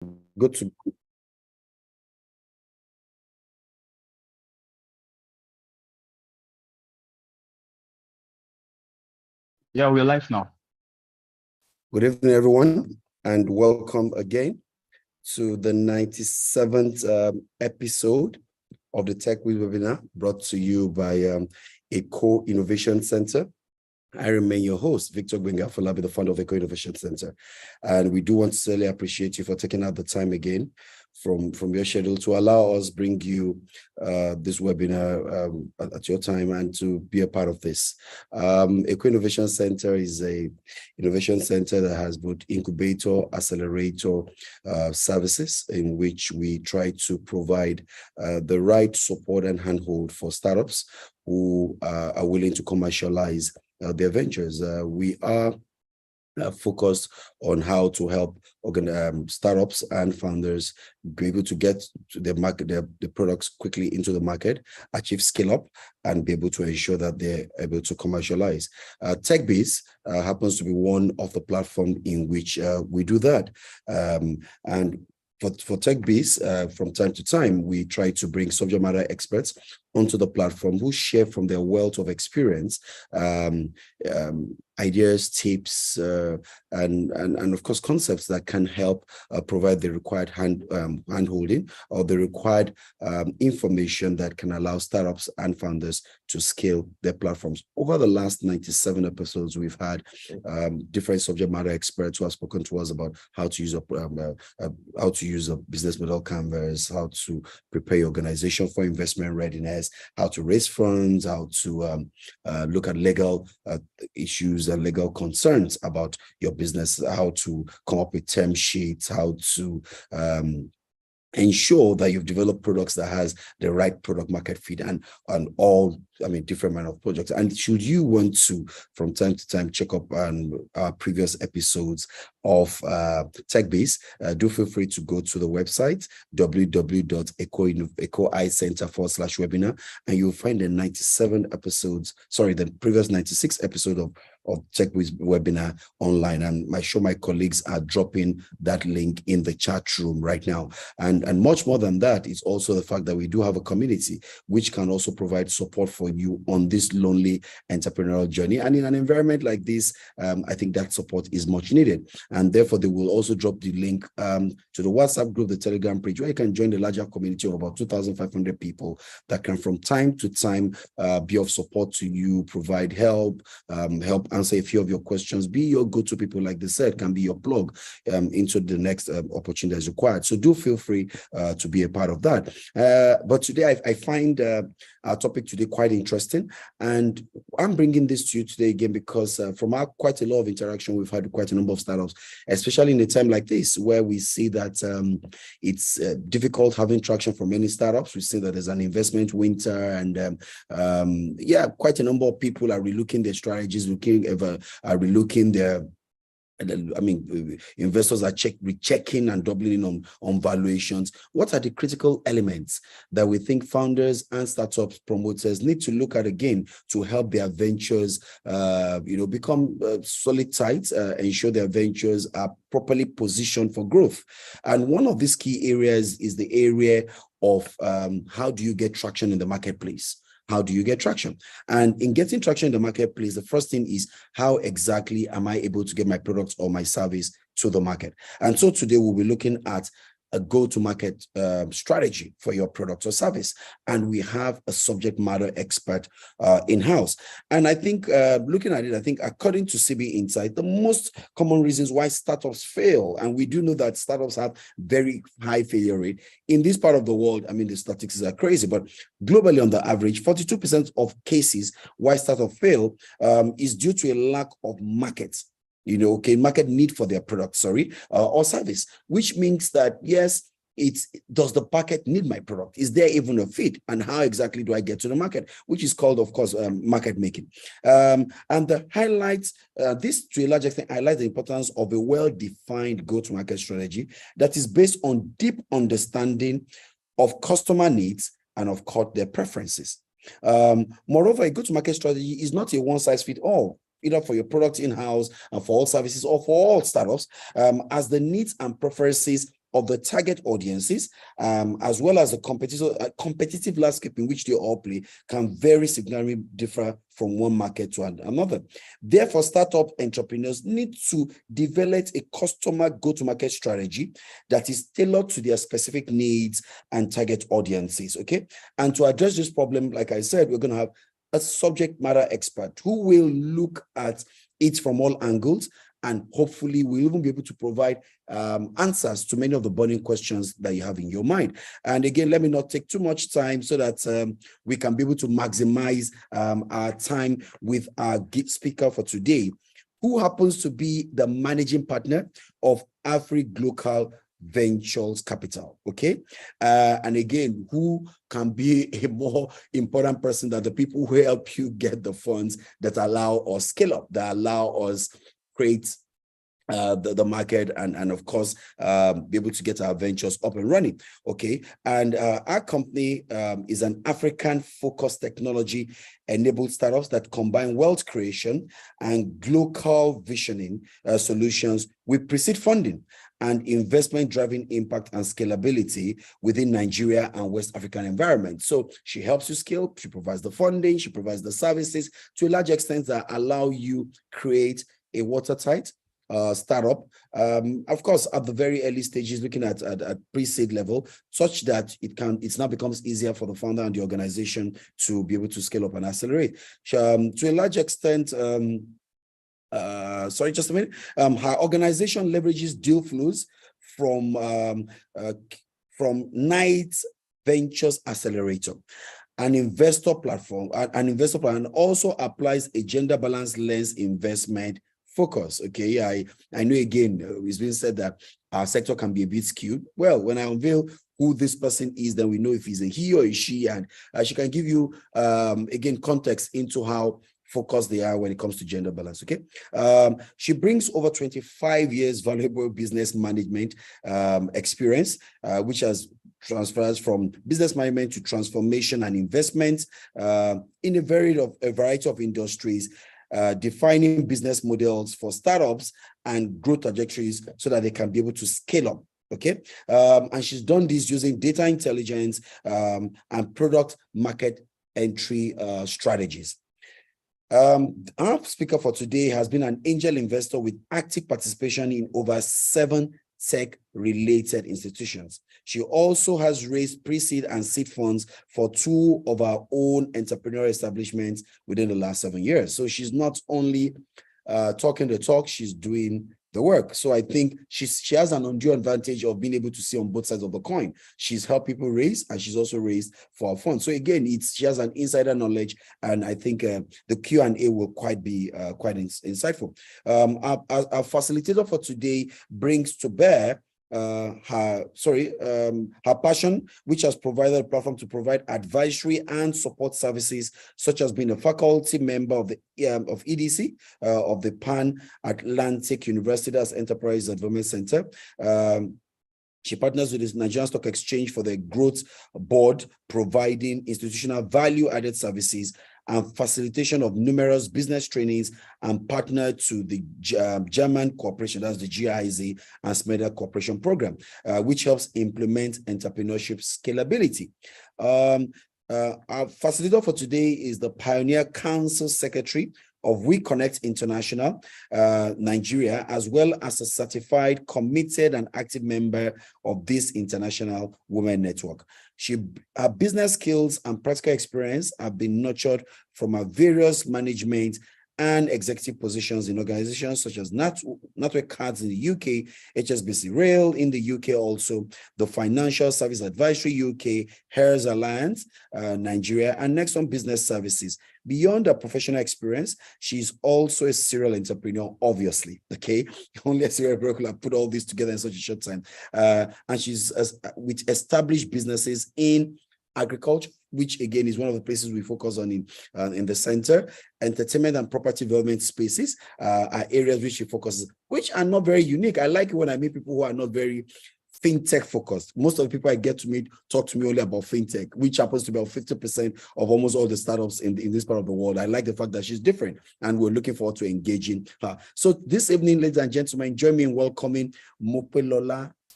Good to Yeah, we're live now. Good evening, everyone, and welcome again to the 97th episode of the Techbiz webinar brought to you by Eco Innovation Center. I remain your host, Victor Gwingafolabi, the founder of Eco Innovation Center. And we do want to sincerely appreciate you for taking out the time again from your schedule to allow us bring you this webinar at your time and to be a part of this. Eco Innovation Center is a innovation center that has both incubator, accelerator services in which we try to provide the right support and handhold for startups who are willing to commercialize their ventures. We are focused on how to help startups and founders be able to get to the market, the products quickly into the market, achieve scale up, and be able to ensure that they're able to commercialize. Techbiz happens to be one of the platforms in which we do that. And for Techbiz, from time to time, we try to bring subject matter experts onto the platform who share from their wealth of experience, ideas, tips, and of course, concepts that can help provide the required hand-holding or the required information that can allow startups and founders to scale their platforms. Over the last 97 episodes, we've had different subject matter experts who have spoken to us about how to use a business model canvas, how to prepare your organization for investment readiness, how to raise funds, how to look at legal issues and legal concerns about your business, how to come up with term sheets, how to ensure that you've developed products that has the right product market fit and all, different kind of projects. And should you want to, from time to time, check up on our previous episodes of Techbiz, do feel free to go to the website, www.ecoicenter.com/webinar, and you'll find the the previous 96 episode of Techbiz webinar online. And I'm sure my colleagues are dropping that link in the chat room right now. And much more than that is also the fact that we do have a community which can also provide support for you on this lonely entrepreneurial journey. And in an environment like this, I think that support is much needed. And therefore, they will also drop the link to the WhatsApp group, the Telegram page, where you can join the larger community of about 2,500 people that can from time to time be of support to you, provide help answer a few of your questions, be your go-to people, like they said, can be your plug into the next opportunity as required. So do feel free to be a part of that. But today, I find our topic today quite interesting. And I'm bringing this to you today again because from our quite a lot of interaction, we've had quite a number of startups, especially in a time like this, where we see that it's difficult having traction for many startups. We see that there's an investment winter, and quite a number of people are relooking their strategies, relooking their investors are rechecking and doubling on valuations. What are the critical elements that we think founders and startups promoters need to look at again to help their ventures, become solid tight, ensure their ventures are properly positioned for growth? And one of these key areas is the area of how do you get traction in the marketplace? How do you get traction? And in getting traction in the marketplace, the first thing is, how exactly am I able to get my product or my service to the market? And so today we'll be looking at a go-to-market strategy for your product or service. And we have a subject matter expert in-house. And I think looking at it, I think according to CB Insight, the most common reasons why startups fail, and we do know that startups have very high failure rate. In this part of the world, the statistics are crazy, but globally on the average, 42% of cases why startups fail is due to a lack of markets. Market need for their product, or service, which means that, yes, does the market need my product? Is there even a fit? And how exactly do I get to the market? Which is called, of course, market making. And the highlights, this to a large extent highlights the importance of a well-defined go-to-market strategy that is based on deep understanding of customer needs and, of course, their preferences. Moreover, a go-to-market strategy is not a one-size-fits-all, either for your product in-house and for all services or for all startups, as the needs and preferences of the target audiences, as well as the competitive landscape in which they all play, can very significantly differ from one market to another. Therefore, startup entrepreneurs need to develop a customer go-to-market strategy that is tailored to their specific needs and target audiences, okay? And to address this problem, like I said, we're going to have a subject matter expert who will look at it from all angles, and hopefully we'll even be able to provide answers to many of the burning questions that you have in your mind. And again, let me not take too much time so that we can be able to maximize our time with our speaker for today, who happens to be the managing partner of AfriGlocal Venture Capital, okay? And again, who can be a more important person than the people who help you get the funds that allow us scale up, that allow us create the market and of course be able to get our ventures up and running, okay? And our company is an African focused technology enabled startups that combine wealth creation and global visioning solutions with pre-seed funding and investment driving impact and scalability within Nigeria and West African environment. So she helps you scale, she provides the funding, she provides the services to a large extent that allow you create a watertight startup, of course, at the very early stages, looking at pre-seed level, such that it now becomes easier for the founder and the organization to be able to scale up and accelerate. To a large extent, sorry, just a minute. Her organization leverages deal flows from Knight Ventures Accelerator, an investor platform, and also applies a gender balance lens investment focus. Okay, I know again, it's been said that our sector can be a bit skewed. Well, when I unveil who this person is, then we know if he's a he or a she, and she can give you again context into how focused they are when it comes to gender balance. Okay, she brings over 25 years valuable business management experience, which has transfers from business management to transformation and investment in a variety of industries, defining business models for startups and growth trajectories so that they can be able to scale up. Okay, and she's done this using data intelligence and product market entry strategies. Our speaker for today has been an angel investor with active participation in over 7 tech-related institutions. She also has raised pre-seed and seed funds for 2 of our own entrepreneurial establishments within the last 7 years. So she's not only talking the talk, she's doing the work. So I think she has an undue advantage of being able to see on both sides of the coin. She's helped people raise, and she's also raised for our fund. So again, she has an insider knowledge, and I think the Q&A will be quite insightful. Our facilitator for today brings to bear her passion, which has provided a platform to provide advisory and support services, such as being a faculty member of the EDC of the Pan Atlantic University's Enterprise Development Center. She partners with the Nigerian Stock Exchange for the Growth Board, providing institutional value-added services and facilitation of numerous business trainings, and partner to the German Corporation, that's the GIZ, and SMEDA Corporation Program, which helps implement entrepreneurship scalability. Our facilitator for today is the Pioneer Council Secretary of We Connect International, Nigeria, as well as a certified, committed, and active member of this international women network. Her business skills and practical experience have been nurtured from her various management and executive positions in organizations such as Network Cards in the UK, HSBC Rail in the UK, also the Financial Service Advisory UK, Heirs Alliance, Nigeria, and Next One Business Services. Beyond her professional experience, she's also a serial entrepreneur, obviously, okay? Only a serial entrepreneur could have put all this together in such a short time. And she's with established businesses in agriculture, which again is one of the places we focus on in the center. Entertainment and property development spaces are areas which she focuses, which are not very unique. I like it when I meet people who are not very fintech focused. Most of the people I get to meet talk to me only about fintech, which happens to be about 50% of almost all the startups in this part of the world. I like the fact that she's different, and we're looking forward to engaging her. So this evening, ladies and gentlemen, join me in welcoming Mope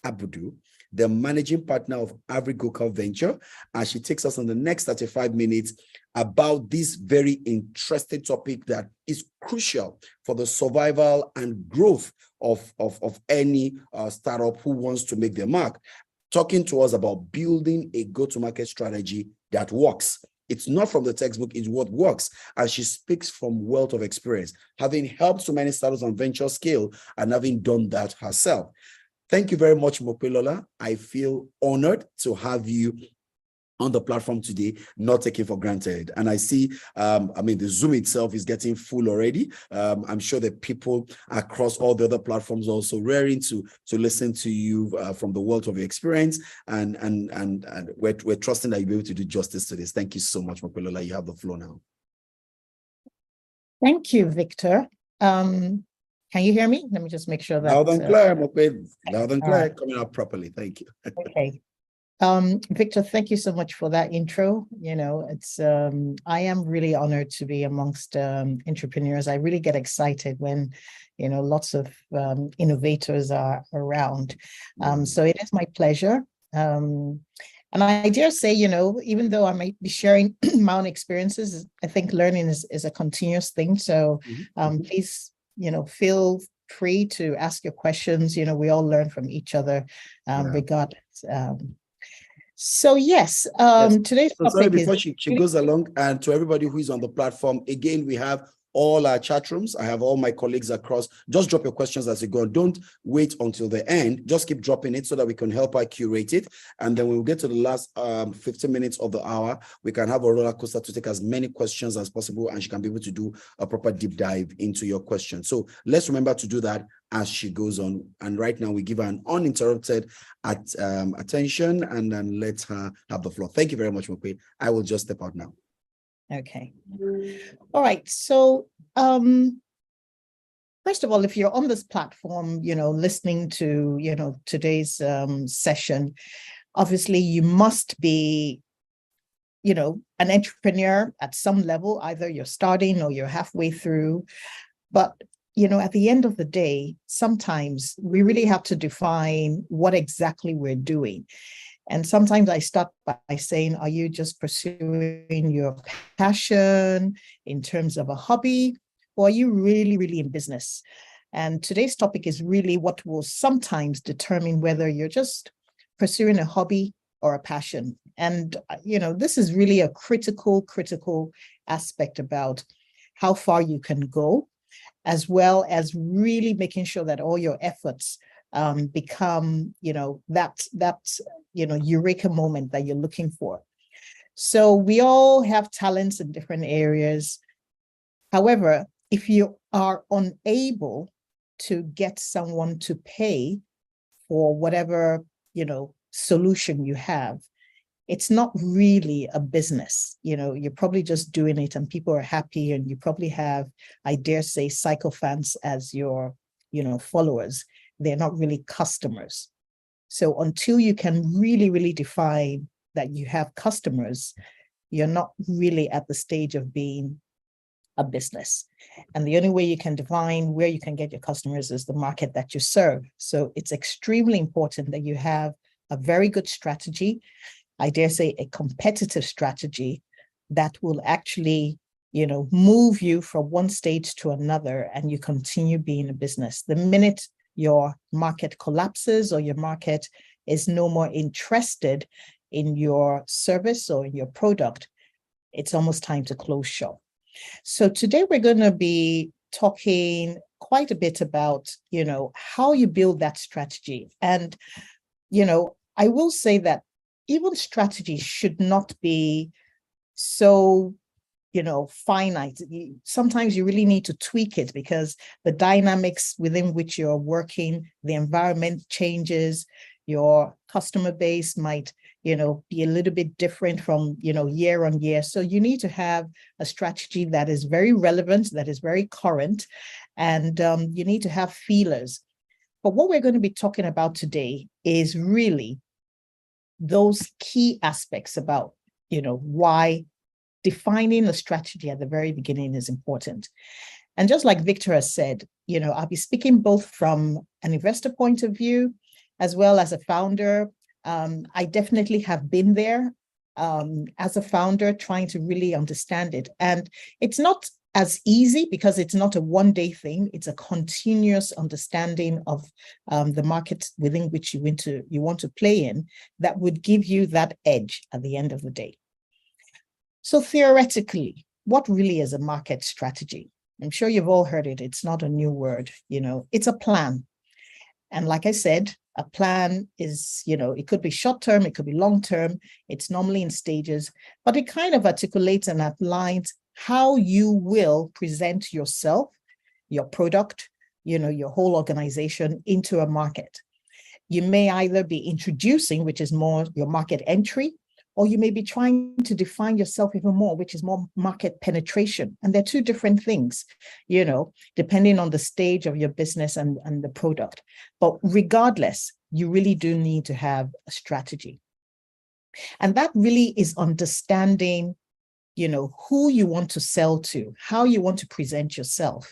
Abudu, the managing partner of AfriGlocal Venture, and she takes us on the next 35 minutes about this very interesting topic that is crucial for the survival and growth of any startup who wants to make their mark, talking to us about building a go-to-market strategy that works. It's not from the textbook, it's what works. And she speaks from wealth of experience, having helped so many startups on venture scale and having done that herself. Thank you very much, Mope Lola. I feel honored to have you on the platform today, not taken for granted. And I see, the Zoom itself is getting full already. I'm sure that people across all the other platforms are also raring to listen to you from the wealth of your experience. And we're trusting that you'll be able to do justice to this. Thank you so much, Mope Lola. You have the floor now. Thank you, Victor. Can you hear me? Let me just make sure that loud and clear, Mope. Loud and clear, right. Coming out properly. Thank you. Okay. Victor, thank you so much for that intro. You know, it's I am really honored to be amongst entrepreneurs. I really get excited when, you know, lots of innovators are around. So it is my pleasure. And I dare say, you know, even though I might be sharing my own experiences, I think learning is a continuous thing. So please, you know, feel free to ask your questions. You know, we all learn from each other, regardless. So yes, today's topic sorry, before she goes along, and to everybody who is on the platform, again, we have all our chat rooms. I have all my colleagues across. Just drop your questions as you go. Don't wait until the end. Just keep dropping it so that we can help her curate it. And then when we get to the last 15 minutes of the hour, we can have a roller coaster to take as many questions as possible, and she can be able to do a proper deep dive into your questions. So let's remember to do that as she goes on. And right now we give her an uninterrupted attention, and then let her have the floor. Thank you very much, Mope. I will just step out now. Okay. All right. So first of all, if you're on this platform, you know, listening to, you know, today's session, obviously you must be, you know, an entrepreneur at some level. Either you're starting or you're halfway through. But, you know, at the end of the day, sometimes we really have to define what exactly we're doing. And sometimes I start by saying, are you just pursuing your passion in terms of a hobby, or are you really, really in business? And today's topic is really what will sometimes determine whether you're just pursuing a hobby or a passion. And, you know, this is really a critical aspect about how far you can go, as well as really making sure that all your efforts become, you know, that you know, eureka moment that you're looking for. So we all have talents in different areas. However, if you are unable to get someone to pay for whatever, you know, solution you have, it's not really a business. You know, you're probably just doing it and people are happy, and you probably have, I dare say, sycophants as your, you know, followers. They're not really customers. So until you can really, really define that you have customers, you're not really at the stage of being a business. And the only way you can define where you can get your customers is the market that you serve. So it's extremely important that you have a very good strategy, I dare say a competitive strategy that will actually, you know, move you from one stage to another, and you continue being a business. The minute your market collapses or your market is no more interested in your service or in your product, it's almost time to close shop. So today we're going to be talking quite a bit about, you know, how you build that strategy. And, you know, I will say that even strategy should not be so, you know, finite. Sometimes you really need to tweak it because the dynamics within which you're working, the environment changes, your customer base might, you know, be a little bit different from, you know, year on year. So you need to have a strategy that is very relevant, that is very current, and you need to have feelers. But what we're going to be talking about today is really those key aspects about, you know, why defining a strategy at the very beginning is important. And just like Victor has said, you know, I'll be speaking both from an investor point of view as well as a founder. I definitely have been there as a founder, trying to really understand it. And it's not as easy because it's not a one-day thing. It's a continuous understanding of the market within which you want to play in that would give you that edge at the end of the day. So theoretically, what really is a market strategy? I'm sure you've all heard it. It's not a new word, it's a plan. And like I said, a plan is, it could be short-term, it could be long-term. It's normally in stages, but it kind of articulates and outlines how you will present yourself, your product, your whole organization into a market. You may either be introducing, which is more your market entry, or you may be trying to define yourself even more, which is more market penetration. And they're two different things, depending on the stage of your business and the product. But regardless, you really do need to have a strategy. And that really is understanding, who you want to sell to, how you want to present yourself.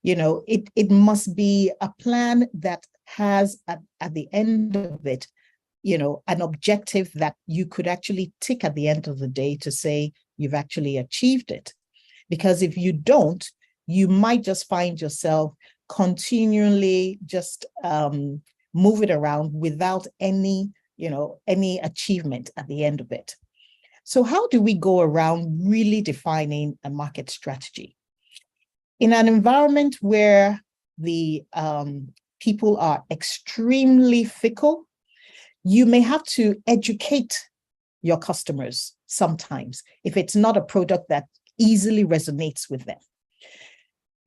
It must be a plan that has at the end of it, an objective that you could actually tick at the end of the day to say you've actually achieved it. Because if you don't, you might just find yourself continually just move it around without any achievement at the end of it. So how do we go around really defining a market strategy? In an environment where the people are extremely fickle, you may have to educate your customers sometimes if it's not a product that easily resonates with them.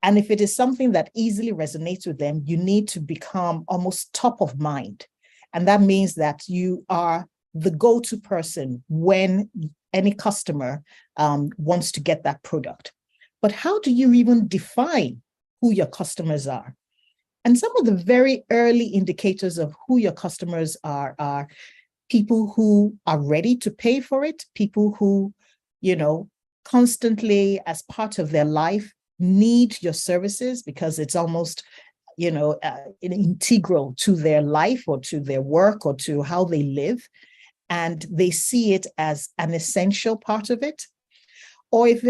And if it is something that easily resonates with them, you need to become almost top of mind. And that means that you are the go-to person when any customer wants to get that product. But how do you even define who your customers are? And some of the very early indicators of who your customers are people who are ready to pay for it, people who, constantly as part of their life need your services because it's almost, integral to their life or to their work or to how they live. And they see it as an essential part of it. Or if,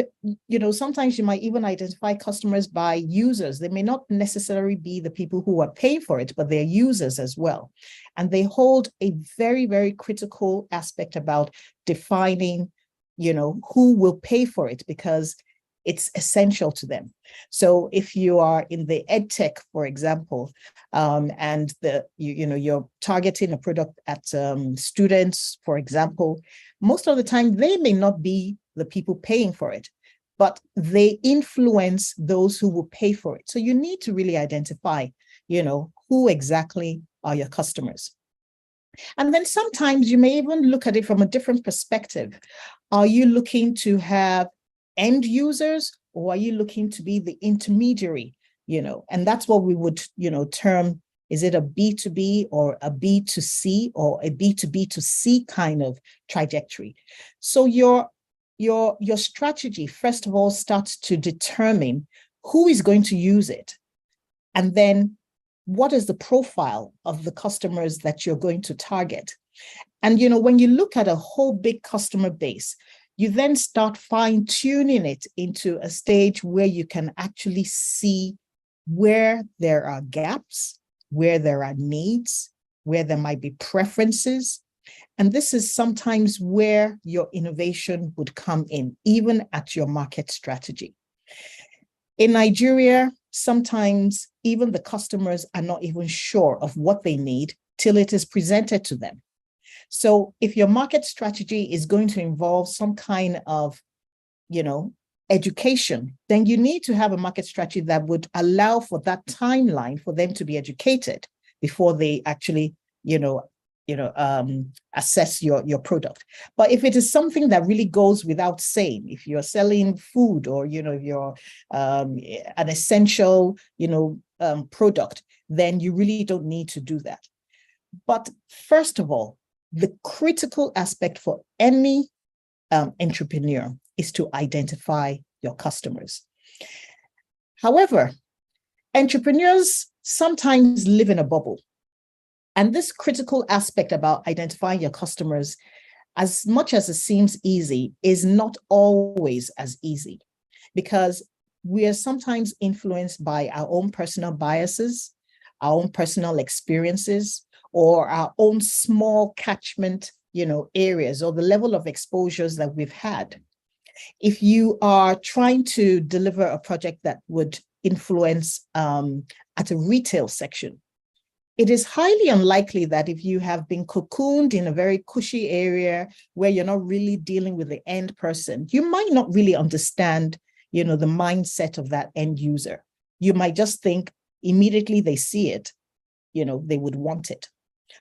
sometimes you might even identify customers by users. They may not necessarily be the people who are paying for it, but they're users as well. And they hold a very, very critical aspect about defining, who will pay for it because it's essential to them. So if you are in the ed tech, for example, and you're targeting a product at students, for example, most of the time they may not be the people paying for it, but they influence those who will pay for it. So you need to really identify, who exactly are your customers. And then sometimes you may even look at it from a different perspective. Are you looking to have end users, or are you looking to be the intermediary? And that's what we would, term, is it a B2B or a B2C or a B2B2C kind of trajectory? So your strategy, first of all, starts to determine who is going to use it. And then what is the profile of the customers that you're going to target? And, when you look at a whole big customer base, you then start fine-tuning it into a stage where you can actually see where there are gaps, where there are needs, where there might be preferences. And this is sometimes where your innovation would come in, even at your market strategy. In Nigeria, sometimes even the customers are not even sure of what they need till it is presented to them. So if your market strategy is going to involve some kind of, education, then you need to have a market strategy that would allow for that timeline for them to be educated before they actually, assess your product. But if it is something that really goes without saying, if you're selling food or, if you're an essential, product, then you really don't need to do that. But first of all, the critical aspect for any entrepreneur is to identify your customers. However, entrepreneurs sometimes live in a bubble. And this critical aspect about identifying your customers, as much as it seems easy, is not always as easy, because we are sometimes influenced by our own personal biases, our own personal experiences, or our own small catchment, areas, or the level of exposures that we've had. If you are trying to deliver a project that would influence at a retail section, it is highly unlikely that if you have been cocooned in a very cushy area where you're not really dealing with the end person, you might not really understand, the mindset of that end user. You might just think immediately they see it, they would want it.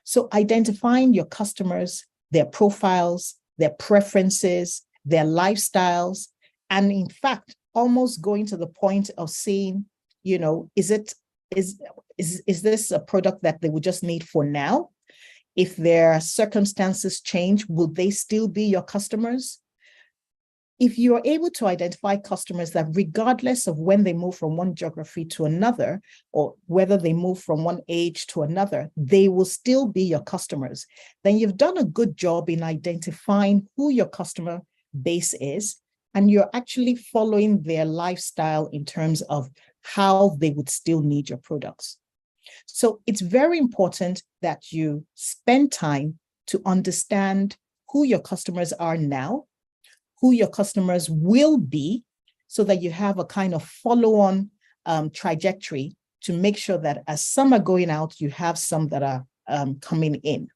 So identifying your customers, their profiles, their preferences, their lifestyles, and in fact, almost going to the point of seeing, is this a product that they would just need for now? If their circumstances change, will they still be your customers? If you are able to identify customers that, regardless of when they move from one geography to another, or whether they move from one age to another, they will still be your customers, then you've done a good job in identifying who your customer base is, and you're actually following their lifestyle in terms of how they would still need your products. So it's very important that you spend time to understand who your customers are now, who your customers will be, so that you have a kind of follow-on trajectory to make sure that as some are going out, you have some that are coming in.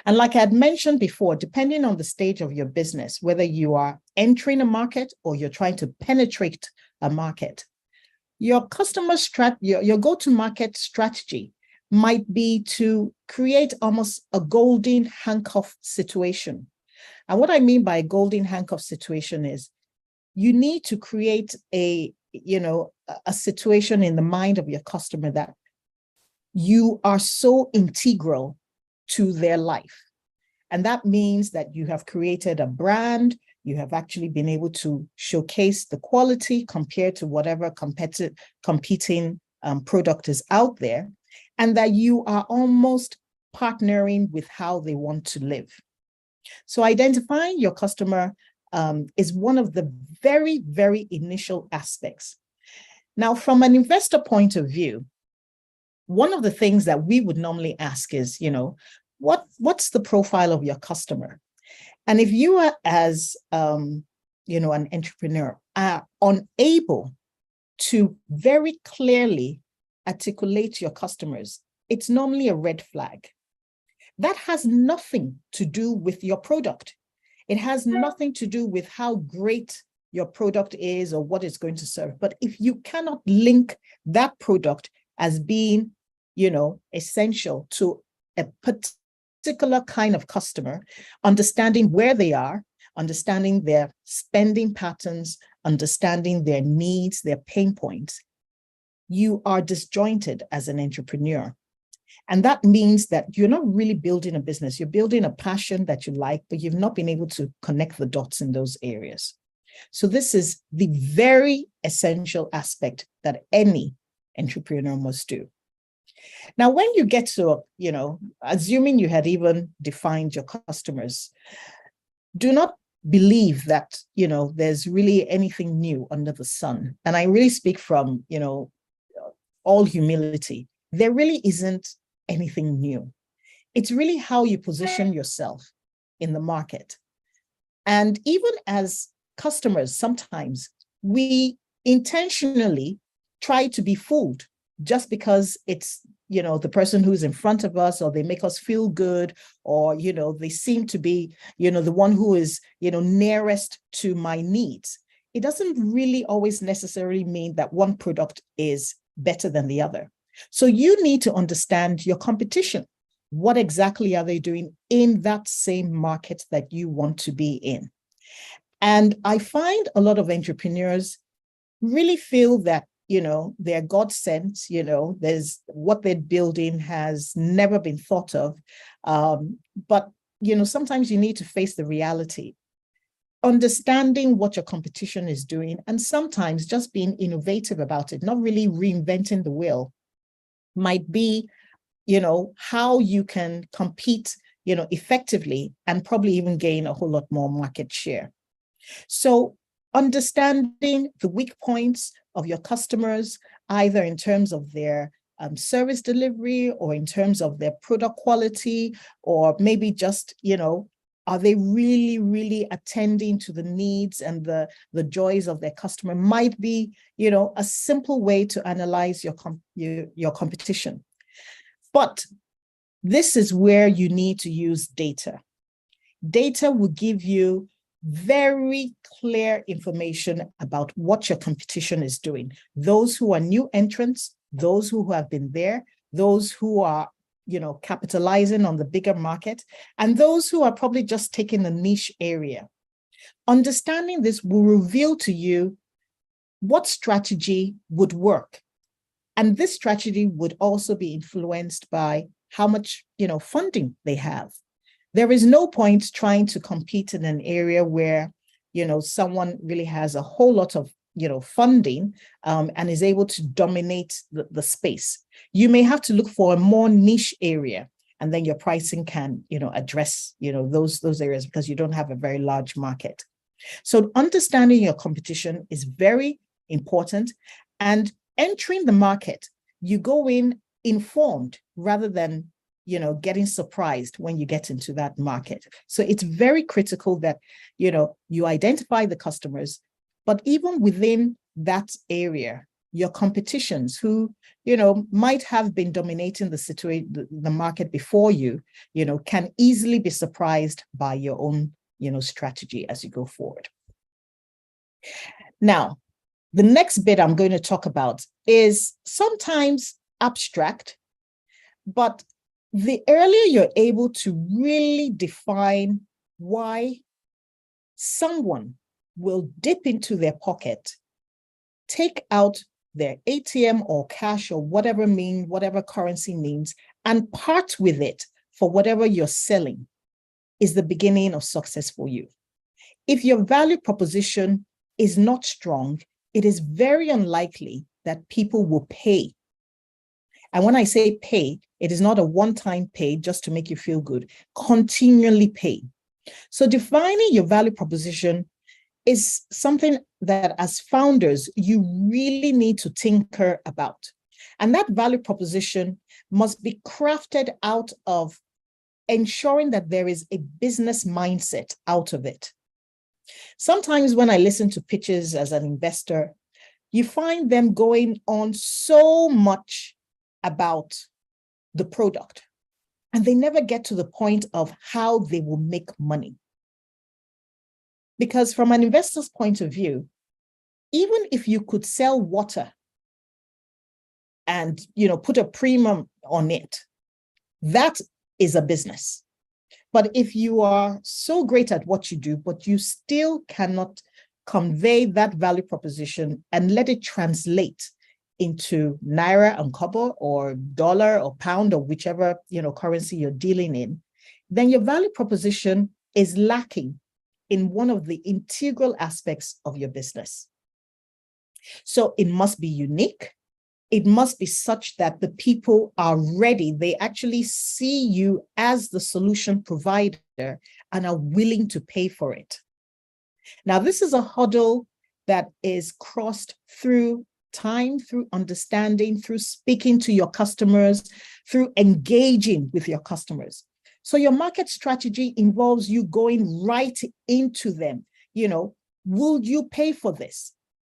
And like I had mentioned before, depending on the stage of your business, whether you are entering a market or you're trying to penetrate a market, your your go-to-market strategy might be to create almost a golden handcuff situation. And what I mean by a golden handcuff situation is you need to create a situation in the mind of your customer that you are so integral to their life. And that means that you have created a brand, you have actually been able to showcase the quality compared to whatever competing product is out there, and that you are almost partnering with how they want to live. So identifying your customer is one of the very, very initial aspects. Now, from an investor point of view, one of the things that we would normally ask is, what's the profile of your customer? And if you are, as an entrepreneur, are unable to very clearly articulate your customers, it's normally a red flag. That has nothing to do with your product. It has nothing to do with how great your product is or what it's going to serve. But if you cannot link that product as being, essential to a particular kind of customer, understanding where they are, understanding their spending patterns, understanding their needs, their pain points, you are disjointed as an entrepreneur. And that means that you're not really building a business. You're building a passion that you like, but you've not been able to connect the dots in those areas. So this is the very essential aspect that any entrepreneur must do. Now, when you get to, assuming you had even defined your customers, do not believe that, there's really anything new under the sun. And I really speak from, all humility. There really isn't anything new. It's really how you position yourself in the market. And even as customers, sometimes we intentionally try to be fooled just because it's, the person who's in front of us, or they make us feel good, or, they seem to be, the one who is, nearest to my needs. It doesn't really always necessarily mean that one product is better than the other. So you need to understand your competition. What exactly are they doing in that same market that you want to be in? And I find a lot of entrepreneurs really feel that, they're God sent, there's what they're building has never been thought of. But, sometimes you need to face the reality. Understanding what your competition is doing, and sometimes just being innovative about it, not really reinventing the wheel, might be how you can compete, effectively and probably even gain a whole lot more market share. So understanding the weak points of your customers, either in terms of their service delivery or in terms of their product quality, or maybe just, are they really, really attending to the needs and the joys of their customer, might be, a simple way to analyze your competition. But this is where you need to use data. Data will give you very clear information about what your competition is doing. Those who are new entrants, those who have been there, those who are, capitalizing on the bigger market, and those who are probably just taking a niche area. Understanding this will reveal to you what strategy would work. And this strategy would also be influenced by how much, funding they have. There is no point trying to compete in an area where, someone really has a whole lot of, funding and is able to dominate the space. You may have to look for a more niche area, and then your pricing can, address, those areas, because you don't have a very large market. So understanding your competition is very important, and entering the market, you go in informed rather than, getting surprised when you get into that market. So it's very critical that, you identify the customers, but even within that area, your competitions who, might have been dominating the market before you, can easily be surprised by your own, strategy as you go forward. Now, the next bit I'm going to talk about is sometimes abstract, but the earlier you're able to really define why someone will dip into their pocket, take out their ATM or cash or whatever currency means, and part with it for whatever you're selling, is the beginning of success for you. If your value proposition is not strong, it is very unlikely that people will pay. And when I say pay, it is not a one-time pay just to make you feel good, continually pay. So defining your value proposition is something that as founders, you really need to tinker about. And that value proposition must be crafted out of ensuring that there is a business mindset out of it. Sometimes when I listen to pitches as an investor, you find them going on so much about the product, and they never get to the point of how they will make money. Because from an investor's point of view, even if you could sell water and, put a premium on it, that is a business. But if you are so great at what you do, but you still cannot convey that value proposition and let it translate into naira and kobo or dollar or pound or whichever, currency you're dealing in, then your value proposition is lacking in one of the integral aspects of your business. So it must be unique. It must be such that the people are ready. They actually see you as the solution provider and are willing to pay for it. Now, this is a hurdle that is crossed through time, through understanding, through speaking to your customers, through engaging with your customers. So your market strategy involves you going right into them. Will you pay for this?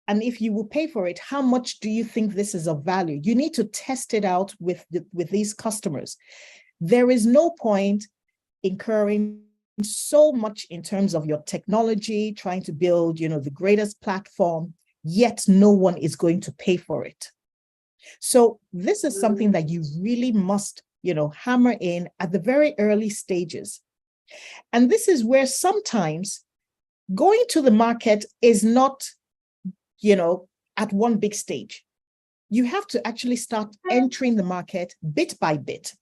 And if you will pay for it, how much do you think this is of value? You need to test it out with these customers. There is no point incurring so much in terms of your technology, trying to build, the greatest platform, yet no one is going to pay for it. So this is something that you really must, hammer in at the very early stages. And this is where sometimes going to the market is not, at one big stage. You have to actually start entering the market bit by bit,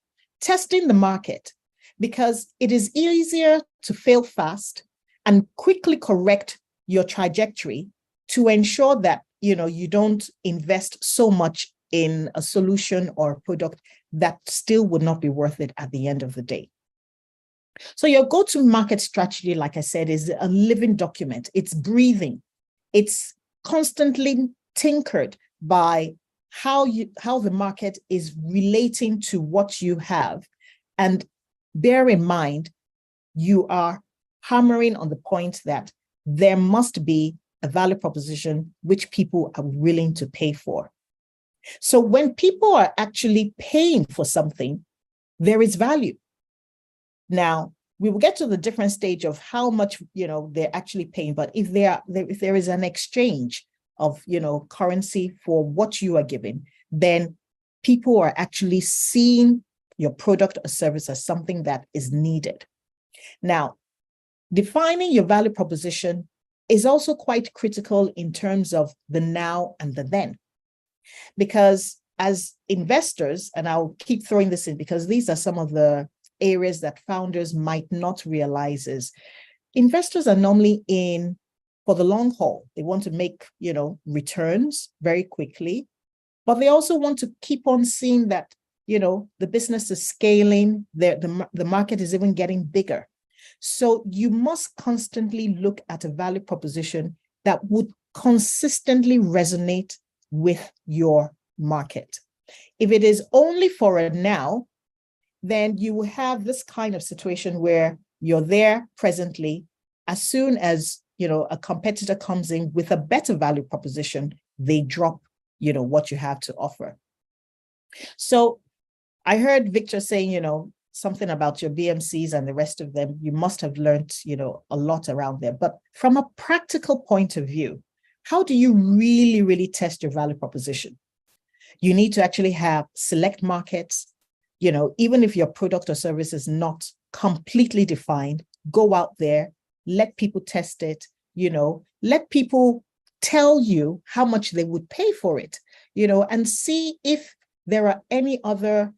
testing the market, because it is easier to fail fast and quickly correct your trajectory to ensure that, you don't invest so much in a solution or a product that still would not be worth it at the end of the day. So your go-to-market strategy, like I said, is a living document. It's breathing. It's constantly tinkered by how the market is relating to what you have. And bear in mind, you are hammering on the point that there must be a value proposition which people are willing to pay for. So when people are actually paying for something, there is value. Now, we will get to the different stage of how much, they're actually paying. But if there is an exchange of, currency for what you are giving, then people are actually seeing your product or service as something that is needed. Now, defining your value proposition is also quite critical in terms of the now and the then. Because as investors, and I'll keep throwing this in because these are some of the areas that founders might not realize, is investors are normally in for the long haul. They want to make, returns very quickly, but they also want to keep on seeing that, the business is scaling, the market is even getting bigger. So you must constantly look at a value proposition that would consistently resonate with your market. If it is only for a now, then you will have this kind of situation where you're there presently. As soon as, a competitor comes in with a better value proposition, they drop, what you have to offer. So I heard Victor saying, something about your BMCs and the rest of them. You must have learned, a lot around there. But from a practical point of view, how do you really, really test your value proposition? You need to actually have select markets. Even if your product or service is not completely defined, go out there, let people test it, let people tell you how much they would pay for it, and see if there are any other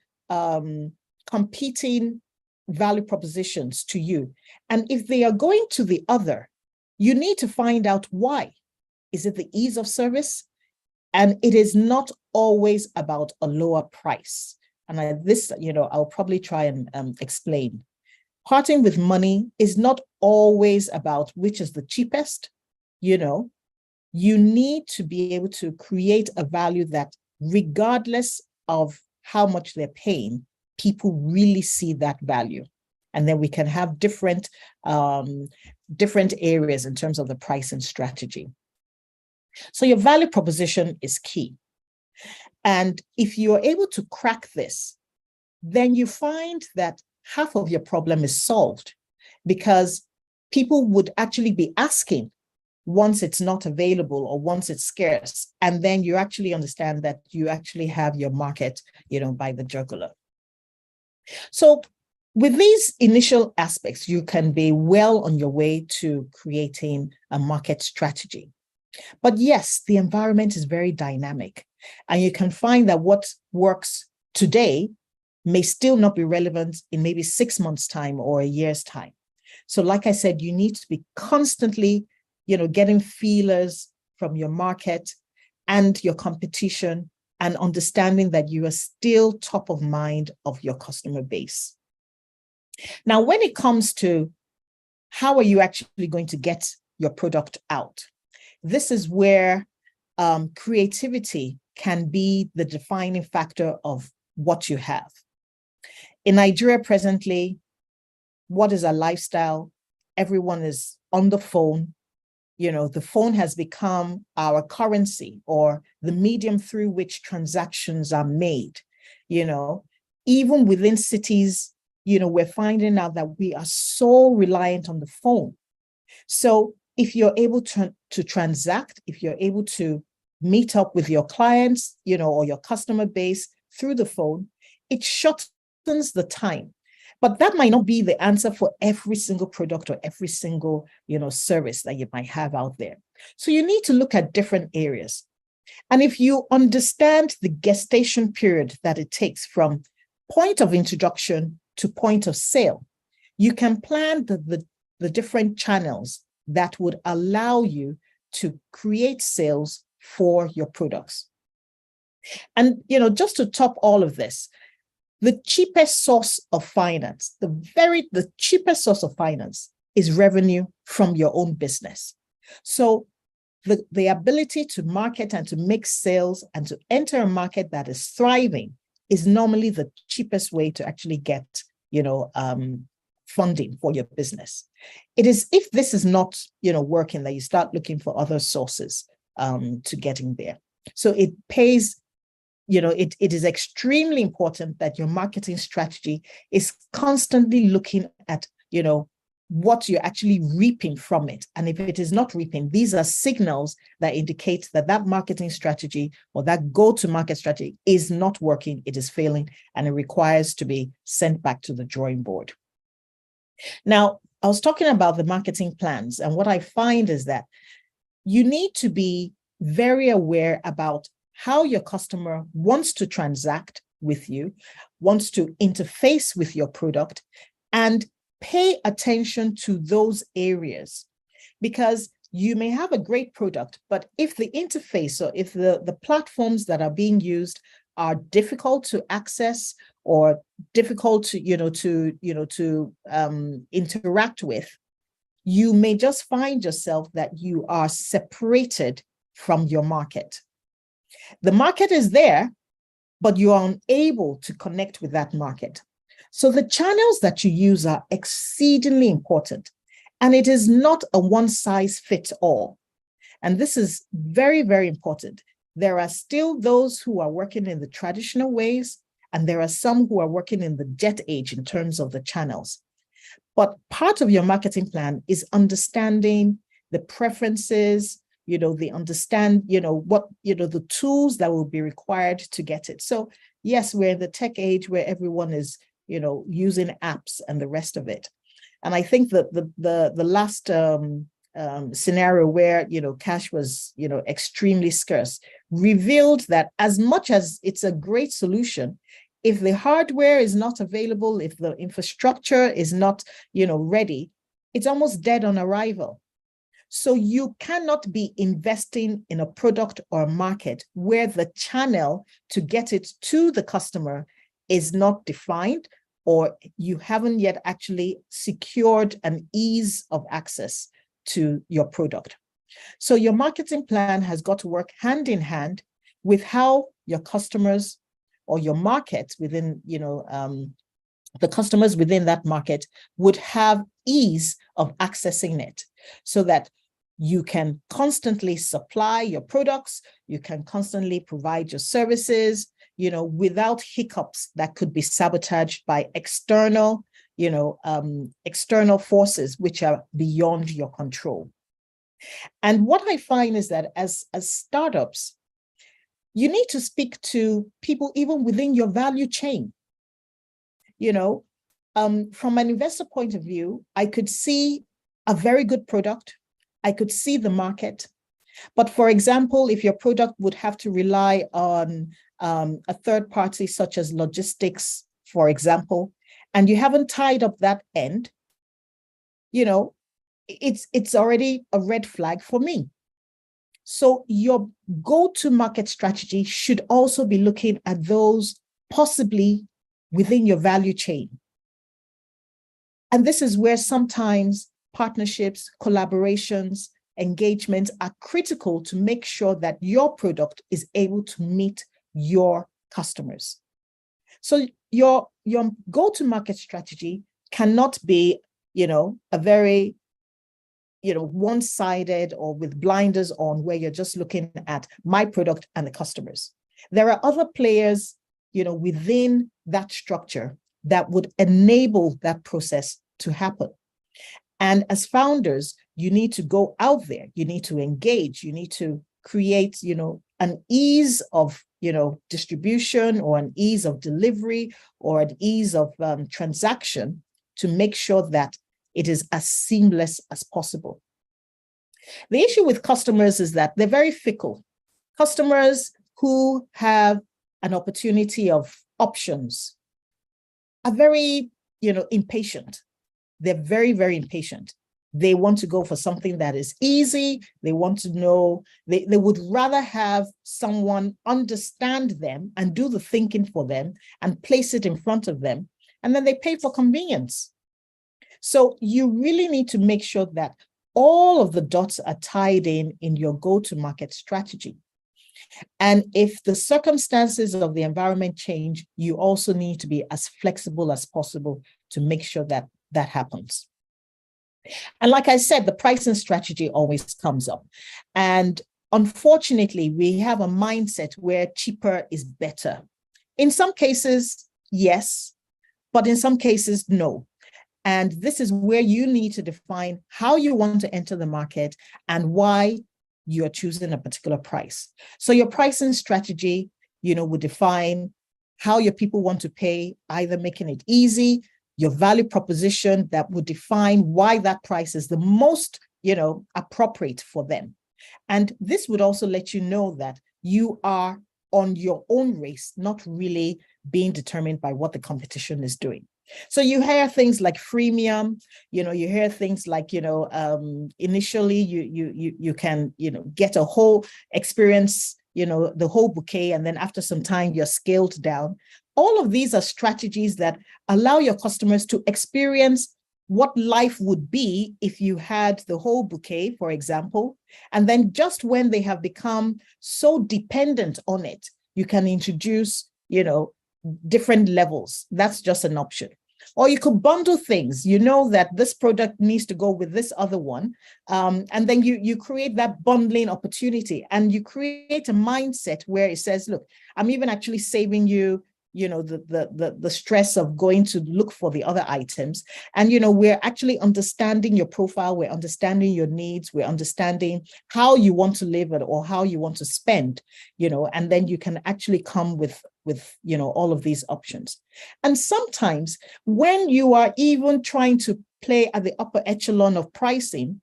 competing value propositions to you. And if they are going to the other, you need to find out why. Is it the ease of service? And it is not always about a lower price. And I'll probably try and explain. Parting with money is not always about which is the cheapest. You need to be able to create a value that, regardless of how much they're paying, people really see that value. And then we can have different areas in terms of the pricing strategy. So your value proposition is key. And if you're able to crack this, then you find that half of your problem is solved, because people would actually be asking once it's not available or once it's scarce. And then you actually understand that you actually have your market, by the jugular. So with these initial aspects, you can be well on your way to creating a market strategy. But yes, the environment is very dynamic, and you can find that what works today may still not be relevant in maybe 6 months' time or a year's time. So like I said, you need to be constantly, getting feelers from your market and your competition, and understanding that you are still top of mind of your customer base. Now, when it comes to how are you actually going to get your product out, this is where creativity can be the defining factor of what you have. In Nigeria presently, what is a lifestyle? Everyone is on the phone. The phone has become our currency, or the medium through which transactions are made. Even within cities, we're finding out that we are so reliant on the phone. So if you're able to transact, if you're able to meet up with your clients, or your customer base through the phone, it shortens the time. But that might not be the answer for every single product or every single, service that you might have out there. So you need to look at different areas. And if you understand the gestation period that it takes from point of introduction to point of sale, you can plan the different channels that would allow you to create sales for your products. And, just to top all of this, the cheapest source of finance, the cheapest source of finance is revenue from your own business. So the ability to market and to make sales and to enter a market that is thriving is normally the cheapest way to actually get, funding for your business. It is if this is not, working, that you start looking for other sources to getting there. So it pays, it is extremely important that your marketing strategy is constantly looking at, what you're actually reaping from it. And if it is not reaping, these are signals that indicate that that marketing strategy or that go-to-market strategy is not working, it is failing, and it requires to be sent back to the drawing board. Now, I was talking about the marketing plans, and what I find is that you need to be very aware about how your customer wants to transact with you, wants to interface with your product, and pay attention to those areas, because you may have a great product, but if the interface or if the platforms that are being used are difficult to access or difficult to interact with, you may just find yourself that you are separated from your market. The market is there, but you are unable to connect with that market. So the channels that you use are exceedingly important, and it is not a one-size-fits-all. And this is very, very important. There are still those who are working in the traditional ways, and there are some who are working in the jet age in terms of the channels. But part of your marketing plan is understanding the preferences, the tools that will be required to get it. So yes, we're in the tech age where everyone is, using apps and the rest of it. And I think that the last scenario where, cash was, extremely scarce revealed that as much as it's a great solution, if the hardware is not available, if the infrastructure is not, ready, it's almost dead on arrival. So you cannot be investing in a product or a market where the channel to get it to the customer is not defined, or you haven't yet actually secured an ease of access to your product. So your marketing plan has got to work hand in hand with how your customers or your market within, the customers within that market would have ease of accessing it, so that you can constantly supply your products, you can constantly provide your services, without hiccups that could be sabotaged by external, external forces which are beyond your control. And what I find is that as startups, you need to speak to people even within your value chain. From an investor point of view, I could see a very good product, I could see the market. But for example, if your product would have to rely on a third party, such as logistics, for example, and you haven't tied up that end, it's already a red flag for me. So your go-to-market strategy should also be looking at those possibly within your value chain. And this is where sometimes partnerships, collaborations, engagements are critical to make sure that your product is able to meet your customers. So your go-to-market strategy cannot be, a very, one-sided or with blinders on, where you're just looking at my product and the customers. There are other players, within that structure that would enable that process to happen. And as founders, you need to go out there, you need to engage, you need to create, an ease of, distribution, or an ease of delivery, or an ease of transaction, to make sure that it is as seamless as possible. The issue with customers is that they're very fickle. Customers who have an opportunity of options are very, impatient. They're very, very impatient. They want to go for something that is easy. They want to know, they would rather have someone understand them and do the thinking for them and place it in front of them. And then they pay for convenience. So you really need to make sure that all of the dots are tied in your go-to-market strategy. And if the circumstances of the environment change, you also need to be as flexible as possible to make sure that that happens. And like I said, the pricing strategy always comes up. And unfortunately, we have a mindset where cheaper is better. In some cases, yes, but in some cases, no. And this is where you need to define how you want to enter the market and why you are choosing a particular price. So your pricing strategy, would define how your people want to pay, either making it easy, your value proposition that would define why that price is the most, appropriate for them. And this would also let you know that you are on your own race, not really being determined by what the competition is doing. So you hear things like freemium, you hear things like, initially you can, get a whole experience, the whole bouquet, and then after some time you're scaled down. All of these are strategies that allow your customers to experience what life would be if you had the whole bouquet, for example. And then just when they have become so dependent on it, you can introduce, different levels. That's just an option. Or you could bundle things, that this product needs to go with this other one. And then you create that bundling opportunity, and you create a mindset where it says, look, I'm even actually saving you, the stress of going to look for the other items. And, we're actually understanding your profile. We're understanding your needs. We're understanding how you want to live it or how you want to spend, and then you can actually come with all of these options. And sometimes when you are even trying to play at the upper echelon of pricing,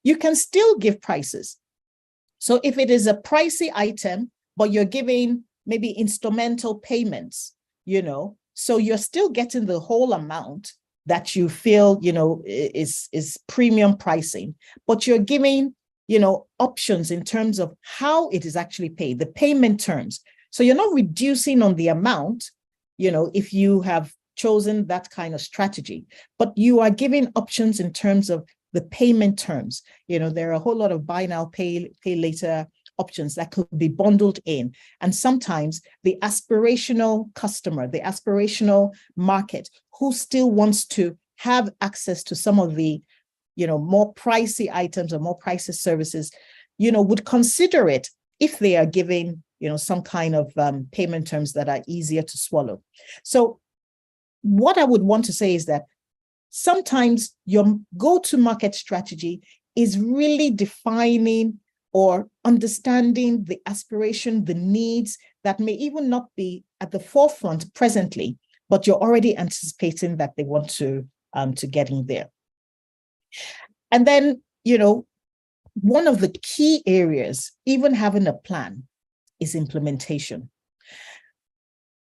you can still give prices. So if it is a pricey item, but you're giving maybe instrumental payments, so you're still getting the whole amount that you feel, is premium pricing, but you're giving, options in terms of how it is actually paid, the payment terms. So you're not reducing on the amount, if you have chosen that kind of strategy, but you are giving options in terms of the payment terms. There are a whole lot of buy now, pay later options that could be bundled in. And sometimes the aspirational customer, the aspirational market who still wants to have access to some of the, more pricey items or more pricey services, would consider it if they are giving, some kind of payment terms that are easier to swallow. So what I would want to say is that sometimes your go-to-market strategy is really defining or understanding the aspiration, the needs that may even not be at the forefront presently, but you're already anticipating that they want to get in there. And then, one of the key areas, even having a plan, is implementation.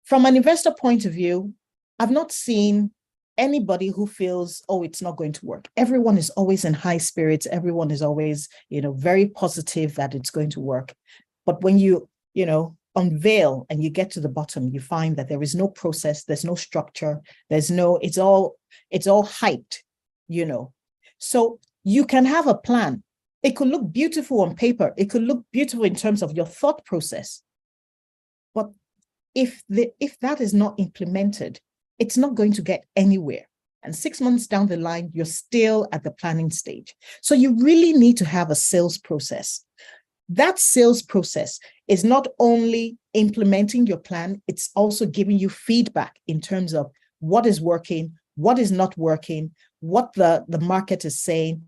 From an investor point of view, I've not seen anybody who feels, oh, it's not going to work. Everyone is always in high spirits. Everyone is always, very positive that it's going to work. But when you, unveil and you get to the bottom, you find that there is no process, there's no structure, it's all hyped, So you can have a plan. It could look beautiful on paper. It could look beautiful in terms of your thought process. But if that is not implemented, it's not going to get anywhere. And 6 months down the line, you're still at the planning stage. So you really need to have a sales process. That sales process is not only implementing your plan, it's also giving you feedback in terms of what is working, what is not working, what the market is saying,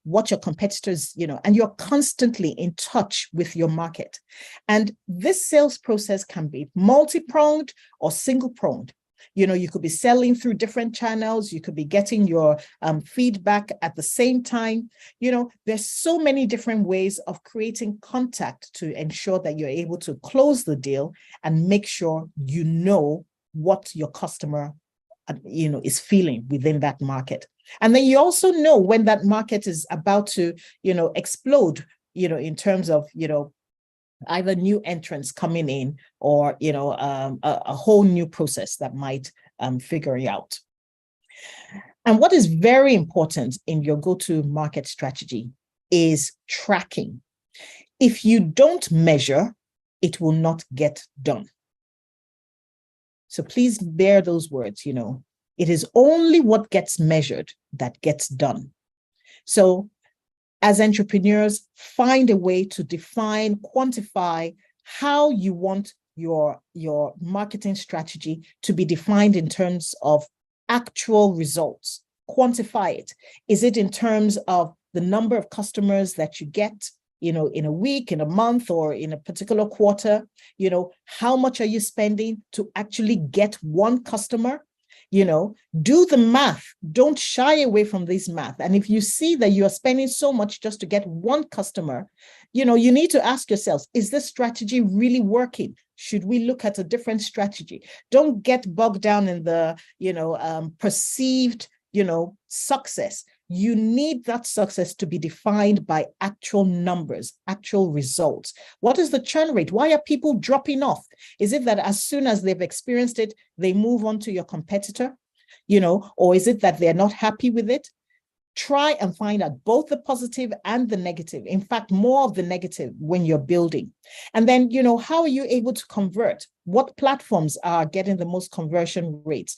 what your competitors, and you're constantly in touch with your market. And this sales process can be multi-pronged or single-pronged. You could be selling through different channels. You could be getting your feedback at the same time. There's so many different ways of creating contact to ensure that you're able to close the deal and make sure what your customer, is feeling within that market. And then you also know when that market is about to, explode, in terms of, either new entrants coming in or, a whole new process that might figure out. And what is very important in your go-to-market strategy is tracking. If you don't measure, it will not get done. So please bear those words, It is only what gets measured that gets done. So as entrepreneurs, find a way to define, quantify how you want your marketing strategy to be defined in terms of actual results. Quantify it. Is it in terms of the number of customers that you get, in a week, in a month, or in a particular quarter? How much are you spending to actually get one customer? Do the math. Don't shy away from this math. And if you see that you are spending so much just to get one customer, you need to ask yourselves, is this strategy really working? Should we look at a different strategy? Don't get bogged down in the, perceived, success. You need that success to be defined by actual numbers, actual results. What is the churn rate? Why are people dropping off? Is it that as soon as they've experienced it, they move on to your competitor? Or is it that they're not happy with it? Try and find out both the positive and the negative. In fact, more of the negative when you're building. And then, how are you able to convert? What platforms are getting the most conversion rates?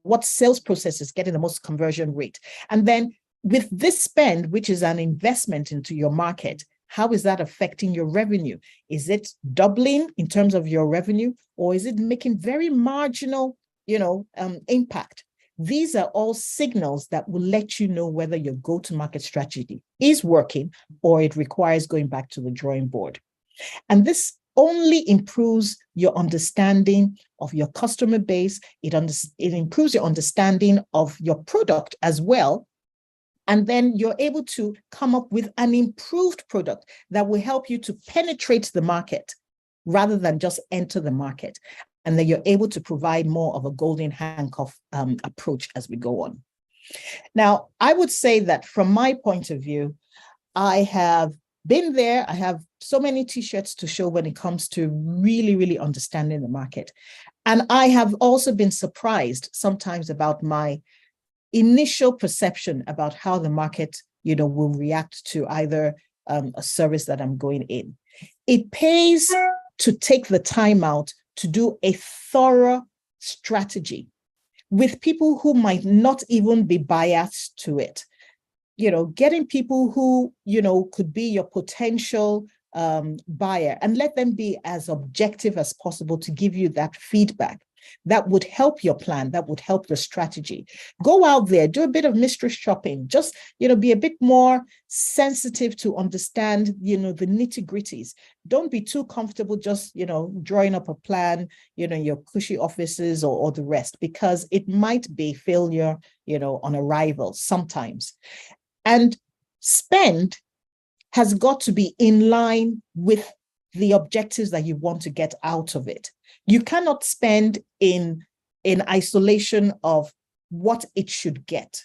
What sales process is getting the most conversion rate? And then with this spend, which is an investment into your market, how is that affecting your revenue? Is it doubling in terms of your revenue, or is it making very marginal, impact? These are all signals that will let you know whether your go-to-market strategy is working or it requires going back to the drawing board. And this only improves your understanding of your customer base. It improves your understanding of your product as well. And then you're able to come up with an improved product that will help you to penetrate the market rather than just enter the market. And then you're able to provide more of a golden handcuff approach as we go on. Now, I would say that from my point of view, I have been there. I have so many T-shirts to show when it comes to really, really understanding the market. And I have also been surprised sometimes about my initial perception about how the market, will react to either a service that I'm going in. It pays to take the time out to do a thorough strategy with people who might not even be biased to it. Getting people who, could be your potential buyer, and let them be as objective as possible to give you that feedback. That would help your plan, that would help the strategy. Go out there, do a bit of mystery shopping, just, be a bit more sensitive to understand, the nitty-gritties. Don't be too comfortable just, drawing up a plan, your cushy offices or the rest, because it might be failure, on arrival sometimes. And spend has got to be in line with the objectives that you want to get out of it. You cannot spend in isolation of what it should get.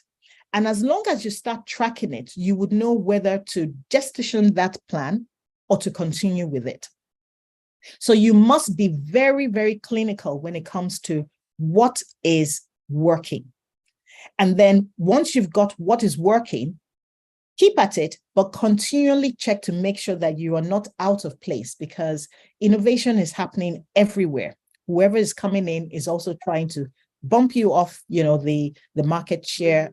And as long as you start tracking it, you would know whether to gestation that plan or to continue with it. So you must be very, very clinical when it comes to what is working. And then once you've got what is working, keep at it, but continually check to make sure that you are not out of place, because innovation is happening everywhere. Whoever is coming in is also trying to bump you off, the market share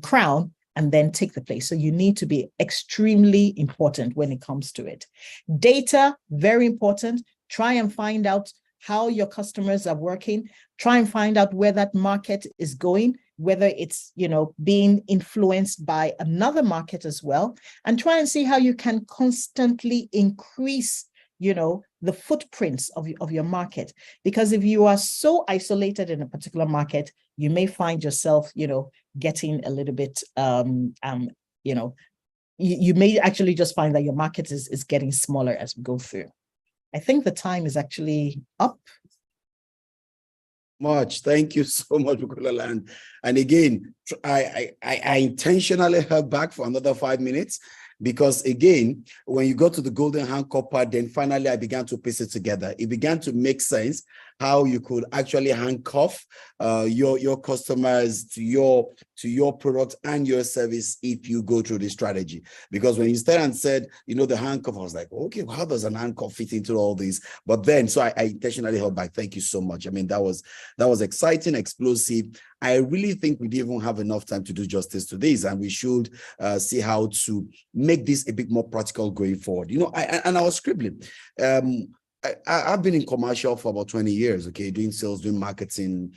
crown and then take the place. So you need to be extremely important when it comes to it. Data, very important. Try and find out how your customers are working. Try and find out where that market is going, whether it's, being influenced by another market as well, and try and see how you can constantly increase, the footprints of your market. Because if you are so isolated in a particular market, you may find yourself, getting a little bit, you may actually just find that your market is getting smaller as we go through. I think the time is actually up. much. Thank you so much, Bukola. And again, I intentionally held back for another 5 minutes because, again, when you got to the golden handcuff part, then finally I began to piece it together. It began to make sense how you could actually handcuff your customers to your product and your service if you go through this strategy. Because when you started and said, the handcuff, I was like, okay, how does an handcuff fit into all this? But then, so I intentionally held back. Thank you so much. I mean, that was exciting, explosive. I really think we didn't even have enough time to do justice to this, and we should see how to make this a bit more practical going forward. I was scribbling. I've been in commercial for about 20 years, okay, doing sales, doing marketing,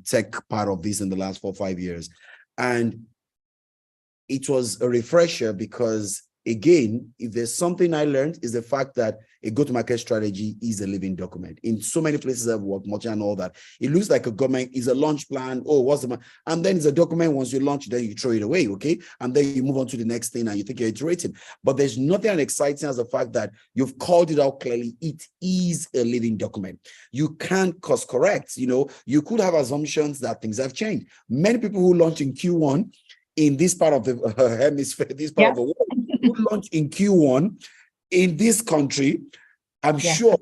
tech part of this in the last 4 or 5 years. And it was a refresher because, again, if there's something I learned is the fact that a go-to-market strategy is a living document. In so many places I've worked, much and all that, it looks like a government is a launch plan. Oh, what's the and then it's a document. Once you launch, then you throw it away, okay? And then you move on to the next thing and you think you're iterating. But there's nothing exciting as the fact that you've called it out clearly. It is a living document. You can't course correct. You could have assumptions that things have changed. Many people who launch in Q1 in this part of the hemisphere, this part of the world, who launch in Q1 in this country, I'm sure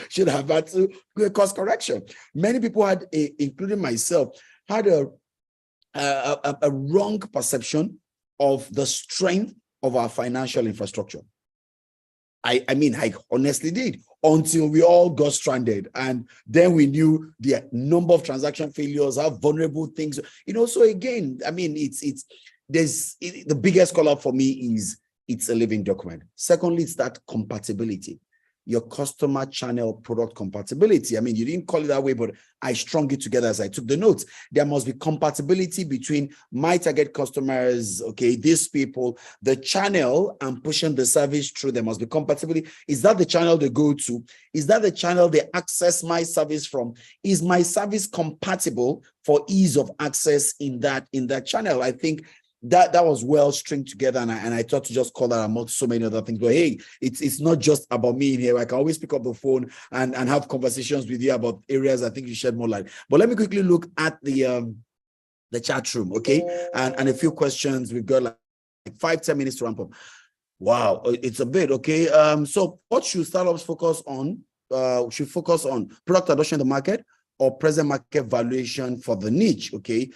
should have had to do a course correction. Many people had, including myself, had a wrong perception of the strength of our financial infrastructure. I mean, I honestly did, until we all got stranded. And then we knew the number of transaction failures, how vulnerable things, so again, I mean, the biggest call out for me is it's a living document. Secondly, it's that compatibility, your customer channel product compatibility. I mean, you didn't call it that way, but I strung it together as I took the notes. There must be compatibility between my target customers, okay, these people, the channel I'm pushing the service through. There must be compatibility. Is that the channel they go to? Is that the channel they access my service from? Is my service compatible for ease of access in that channel? I think that was well stringed together, and I thought to just call that among so many other things. But hey, it's not just about me in here. I can always pick up the phone and have conversations with you about areas I think you shed more light. But let me quickly look at the chat room, okay, and a few questions. We've got like 5-10 minutes to ramp up. Wow, it's a bit okay. So what should startups focus on? Should focus on product adoption in the market, or present market valuation for the niche, okay?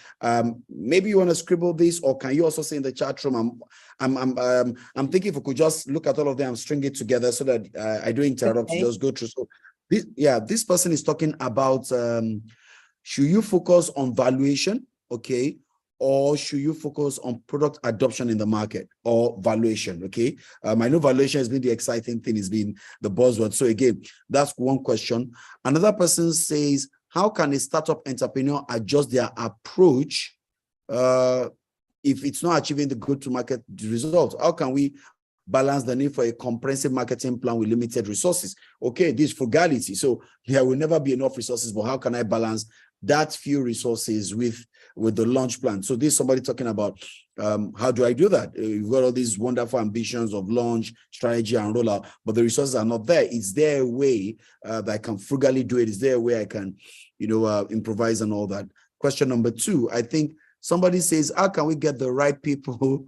Maybe you want to scribble this, or can you also say in the chat room? I'm thinking if we could just look at all of them and string it together so that I don't interrupt, okay. Just go through. So this person is talking about should you focus on valuation, okay, or should you focus on product adoption in the market, or valuation, okay? I know valuation has been the exciting thing, it's been the buzzword. So again, that's one question. Another person says, how can a startup entrepreneur adjust their approach if it's not achieving the go-to-market results? How can we balance the need for a comprehensive marketing plan with limited resources? Okay, this frugality. So there will never be enough resources, but how can I balance that few resources with the launch plan? So this is somebody talking about how do I do that? You've got all these wonderful ambitions of launch, strategy, and rollout, but the resources are not there. Is there a way that I can frugally do it? Is there a way I can, improvise and all that? Question number 2, I think somebody says, how can we get the right people?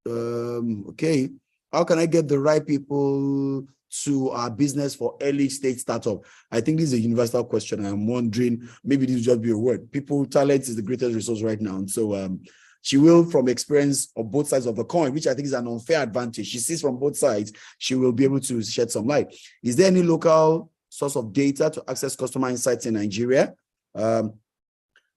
Okay, how can I get the right people to our business for early stage startup? I think this is a universal question. I'm wondering, maybe this will just be a word. People, talent is the greatest resource right now. And so she will, from experience of both sides of the coin, which I think is an unfair advantage. She sees from both sides, she will be able to shed some light. Is there any local source of data to access customer insights in Nigeria?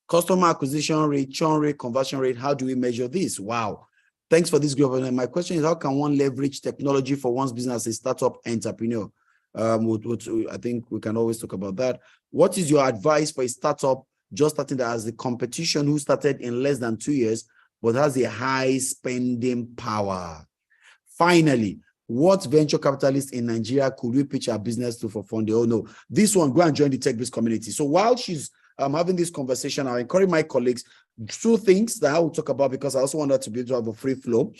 Customer acquisition rate, churn rate, conversion rate, how do we measure this? Wow. Thanks for this, Governor. My question is, how can one leverage technology for one's business as a startup entrepreneur? I think we can always talk about that. What is your advice for a startup just starting that has the competition who started in less than 2 years, but has a high spending power? Finally, what venture capitalists in Nigeria could we pitch our business to for funding? Oh no, this one, go and join the Techbiz community. So while she's having this conversation, I encourage my colleagues, 2 things that I will talk about, because I also want that to be able to have a free flow.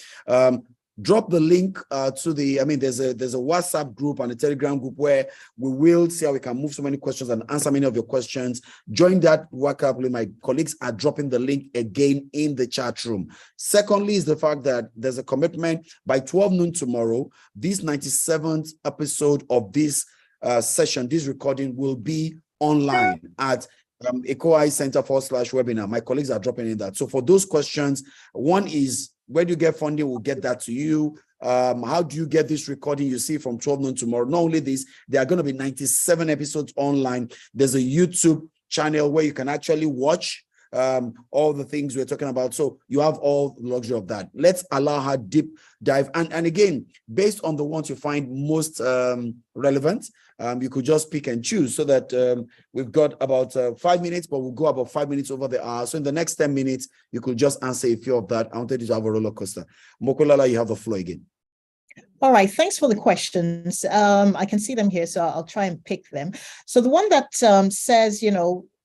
drop the link to the, there's a WhatsApp group and a Telegram group where we will see how we can move so many questions and answer many of your questions. Join that WhatsApp. My colleagues are dropping the link again in the chat room. Secondly is the fact that there's a commitment by 12 noon tomorrow. This 97th episode of this session, this recording will be online at EcoEye Center /webinar. My colleagues are dropping in that. So for those questions, one is, where do you get funding? We'll get that to you. How do you get this recording? You see from 12 noon tomorrow. Not only this, there are going to be 97 episodes online. There's a YouTube channel where you can actually watch all the things we're talking about. So you have all the luxury of that. Let's allow her deep dive. And again, based on the ones you find most relevant, you could just pick and choose, so that we've got about 5 minutes, but we'll go about 5 minutes over the hour. So in the next 10 minutes, you could just answer a few of that. I wanted you to have a roller coaster. Mokolala, you have the floor again. All right, thanks for the questions. I can see them here, so I'll try and pick them. So the one that says,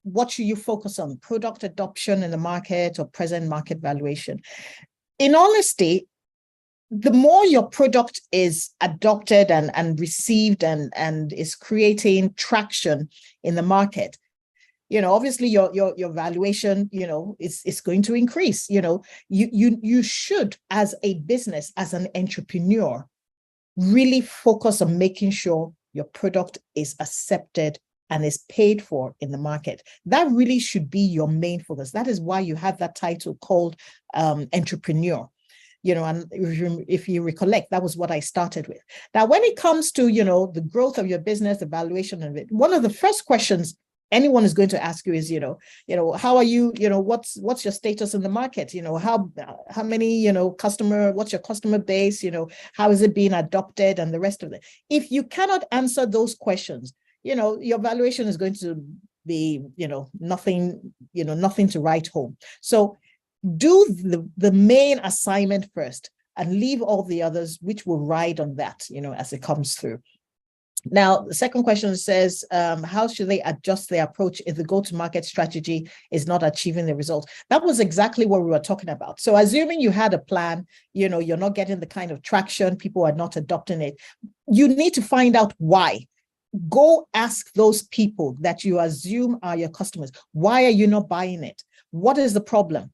what should you focus on, product adoption in the market or present market valuation? In honesty, the more your product is adopted and received and is creating traction in the market, obviously your valuation, is going to increase. You should, as a business, as an entrepreneur, really focus on making sure your product is accepted and is paid for in the market. That really should be your main focus. That is why you have that title called entrepreneur. And if you recollect, that was what I started with. Now, when it comes to, the growth of your business, the valuation of it, one of the first questions anyone is going to ask you is, how are you, what's your status in the market? How many, what's your customer base? How is it being adopted and the rest of it? If you cannot answer those questions, your valuation is going to be, nothing to write home. So do the main assignment first and leave all the others, which will ride on that, as it comes through. Now, the second question says, how should they adjust their approach if the go-to-market strategy is not achieving the results? That was exactly what we were talking about. So assuming you had a plan, you're not getting the kind of traction, people are not adopting it, you need to find out why. Go ask those people that you assume are your customers. Why are you not buying it? What is the problem?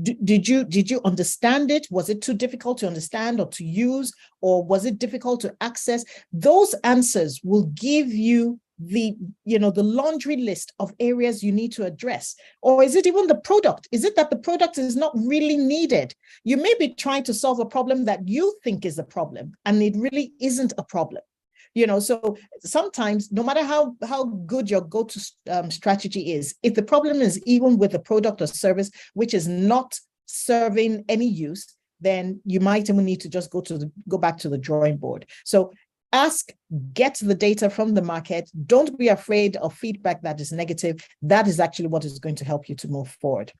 Did you understand it? Was it too difficult to understand or to use, or was it difficult to access? Those answers will give you the laundry list of areas you need to address. Or is it even the product? Is it that the product is not really needed? You may be trying to solve a problem that you think is a problem, and it really isn't a problem. So sometimes, no matter how good your go-to strategy is, if the problem is even with a product or service which is not serving any use, then you might even need to just go back to the drawing board. So get the data from the market. Don't be afraid of feedback that is negative. That is actually what is going to help you to move forward.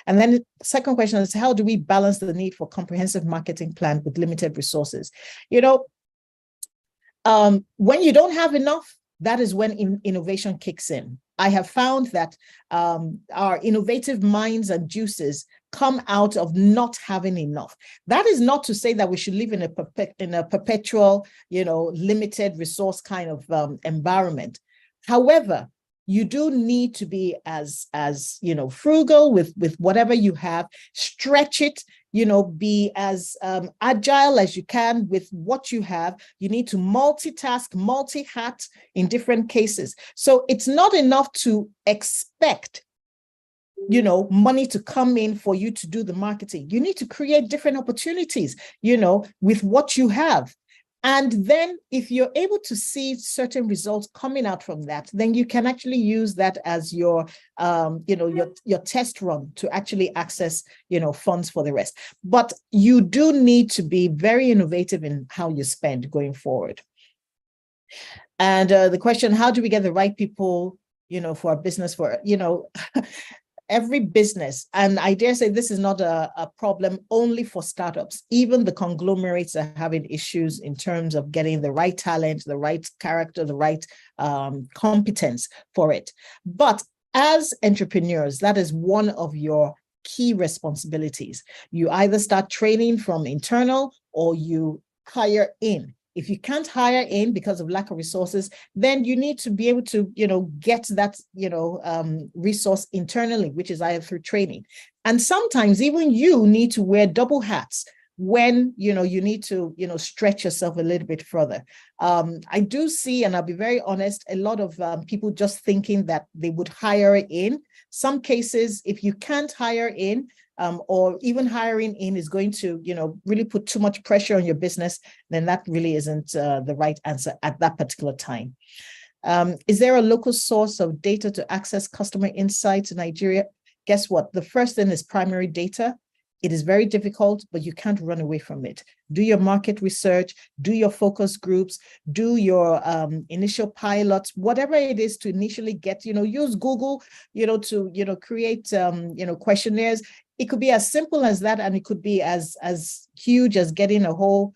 And then the second question is, how do we balance the need for comprehensive marketing plan with limited resources? When you don't have enough, that is when innovation kicks in. I have found that our innovative minds and juices come out of not having enough. That is not to say that we should live in a perpetual, limited resource kind of environment. However, you do need to be as frugal with whatever you have. Stretch it. Be as agile as you can with what you have. You need to multitask, multi-hat in different cases. So it's not enough to expect, money to come in for you to do the marketing. You need to create different opportunities, with what you have. And then if you're able to see certain results coming out from that, then you can actually use that as your test run to actually access, funds for the rest. But you do need to be very innovative in how you spend going forward. And the question, how do we get the right people, for our business, every business, and I dare say this is not a problem only for startups. Even the conglomerates are having issues in terms of getting the right talent, the right character, the right competence for it. But as entrepreneurs, that is one of your key responsibilities. You either start training from internal or you hire in. If you can't hire in because of lack of resources, then you need to be able to, get that, resource internally, which is either through training. And sometimes even you need to wear double hats when, you need to, stretch yourself a little bit further. I do see, and I'll be very honest, a lot of people just thinking that they would hire in. Some cases, if you can't hire in, or even hiring in is going to, really put too much pressure on your business, then that really isn't the right answer at that particular time. Is there a local source of data to access customer insights in Nigeria? Guess what? The first thing is primary data. It is very difficult, but you can't run away from it. Do your market research, do your focus groups, do your initial pilots, whatever it is to initially get, use Google, to, create, questionnaires. It could be as simple as that, and it could be as huge as getting a whole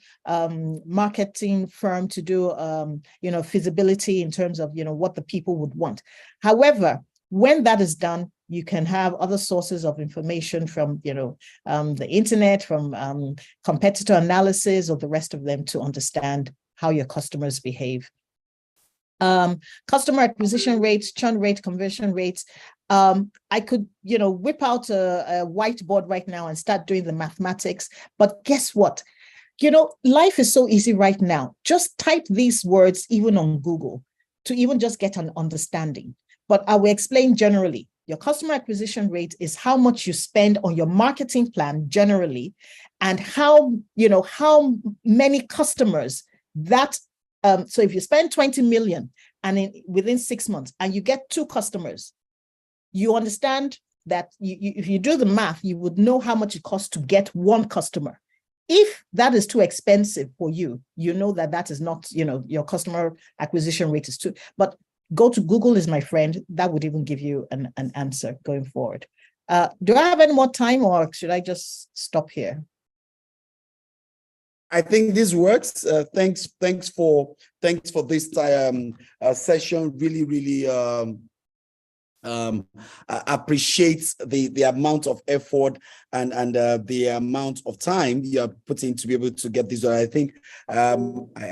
marketing firm to do, feasibility in terms of, what the people would want. However, when that is done, you can have other sources of information from, the internet, from competitor analysis, or the rest of them to understand how your customers behave. Customer acquisition rates, churn rate, conversion rates. I could, whip out a whiteboard right now and start doing the mathematics. But guess what? Life is so easy right now. Just type these words even on Google to even just get an understanding. But I will explain generally. Your customer acquisition rate is how much you spend on your marketing plan generally, and how many customers that, so if you spend 20 million and within 6 months and you get 2 customers, you understand that if you do the math, you would know how much it costs to get 1 customer. If that is too expensive for you, you know that is not, your customer acquisition rate is too, but go to Google is my friend. That would even give you an answer going forward. Do I have any more time, or should I just stop here? I think this works. Thanks for this session. Really, I appreciate the amount of effort and the amount of time you are putting to be able to get this. I think I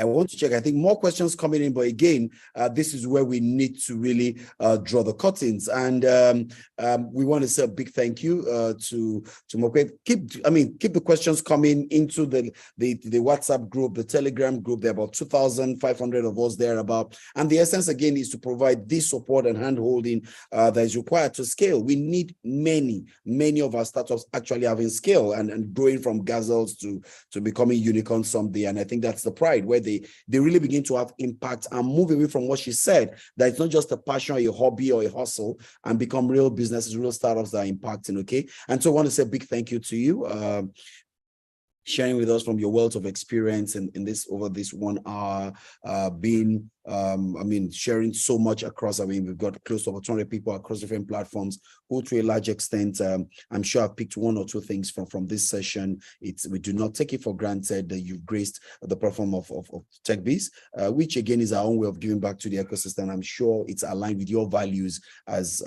want to check. I think more questions coming in, but again, this is where we need to really draw the curtains. And we want to say a big thank you to Mope. Keep the questions coming into the WhatsApp group, the Telegram group. There are about 2,500 of us there about. And the essence again is to provide this support and hand-holding that is required to scale. We need many of our startups actually having scale and growing from gazelles to becoming unicorns someday. And I think that's the pride where they really begin to have impact and move away from what she said, that it's not just a passion or a hobby or a hustle, and become real businesses, real startups that are impacting. Okay. And so I want to say a big thank you to you. Sharing with us from your wealth of experience in this over this 1 hour, being sharing so much across. We've got close to over 200 people across different platforms who, to a large extent, I'm sure I've picked 1 or 2 things from this session. We do not take it for granted that you've graced the platform of Techbiz, which again is our own way of giving back to the ecosystem. I'm sure it's aligned with your values as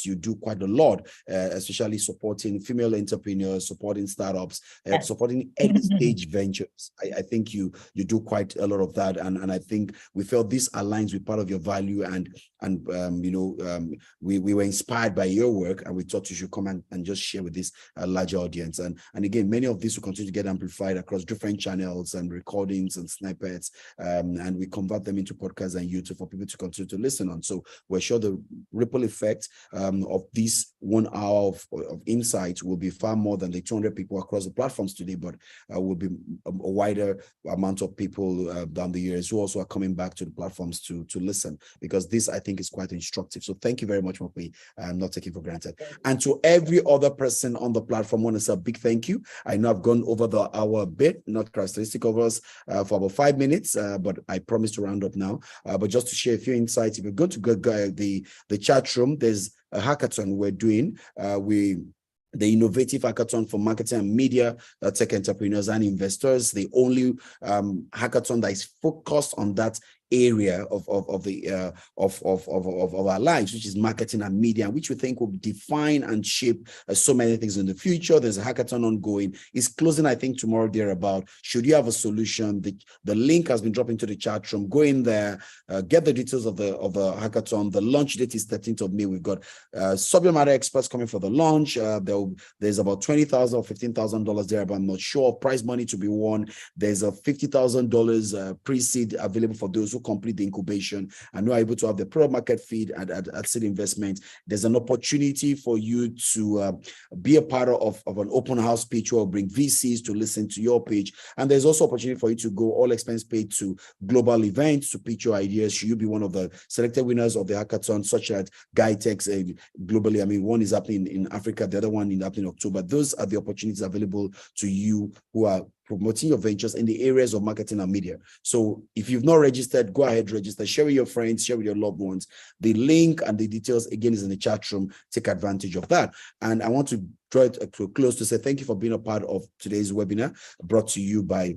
you do quite a lot, especially supporting female entrepreneurs, supporting startups, supporting early-stage ventures. I think you do quite a lot of that, and I think we felt this aligns with part of your value, and we were inspired by your work, and we thought you should come and just share with this larger audience. And again, many of these will continue to get amplified across different channels and recordings and snippets, and we convert them into podcasts and YouTube for people to continue to listen on. So we're sure the ripple effect of this 1 hour of insights will be far more than the 200 people across the platforms today, but will be a wider amount of people down the years who also are coming back to the platforms to listen, because this, I think, is quite instructive. So thank you very much, Mope. I'm not taking for granted. And to every other person on the platform, I want to say a big thank you. I know I've gone over the hour a bit, not characteristic of us, for about 5 minutes, but I promise to round up now. But just to share a few insights, if you go to the chat room, there's a hackathon we're doing. The innovative hackathon for marketing and media, tech entrepreneurs and investors, the only hackathon that is focused on that area of our lives, which is marketing and media, which we think will define and shape so many things in the future. There's a hackathon ongoing. It's closing, I think, tomorrow thereabout. Should you have a solution, the link has been dropped into the chat room. Go in there, get the details of the hackathon. The launch date is 13th of May. We've got subject matter experts coming for the launch. There's about $20,000 or $15,000 there, but I'm not sure. Prize money to be won. There's a $50,000 pre-seed available for those who complete the incubation and are able to have the product market feed at seed investment. There's an opportunity for you to be a part of an open house pitch or bring VCs to listen to your pitch. And there's also opportunity for you to go all expense paid to global events to pitch your ideas. Should you be one of the selected winners of the hackathon, such as GuiTech globally? I mean, one is happening in Africa, the other one is happening in October. Those are the opportunities available to you who are promoting your ventures in the areas of marketing and media. So if you've not registered, go ahead, register, share with your friends, share with your loved ones. The link and the details, again, is in the chat room. Take advantage of that. And I want to draw it to a close to say thank you for being a part of today's webinar brought to you by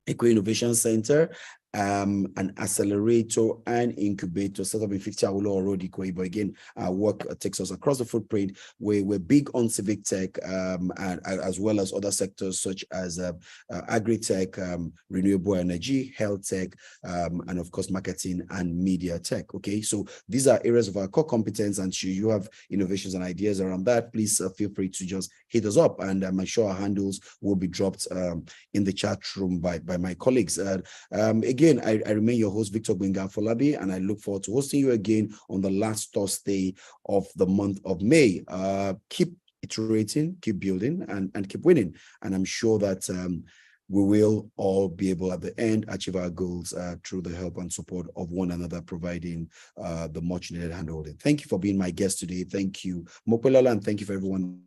Eco Innovation Center, an accelerator and incubator set up in 50 Awolowo Road, Ikoyi. But again, our work takes us across the footprint. We're big on civic tech, and as well as other sectors such as agri-tech, renewable energy, health tech, and of course, marketing and media tech. Okay, so these are areas of our core competence, and should you have innovations and ideas around that, please feel free to just hit us up, and I'm sure our handles will be dropped in the chat room by my colleagues. Again, I remain your host, Victor Gbenga Folabi, and I look forward to hosting you again on the last Thursday of the month of May. Keep iterating, keep building, and keep winning. And I'm sure that we will all be able at the end achieve our goals through the help and support of one another, providing the much needed handholding. Thank you for being my guest today. Thank you, Mope Abudu, and thank you for everyone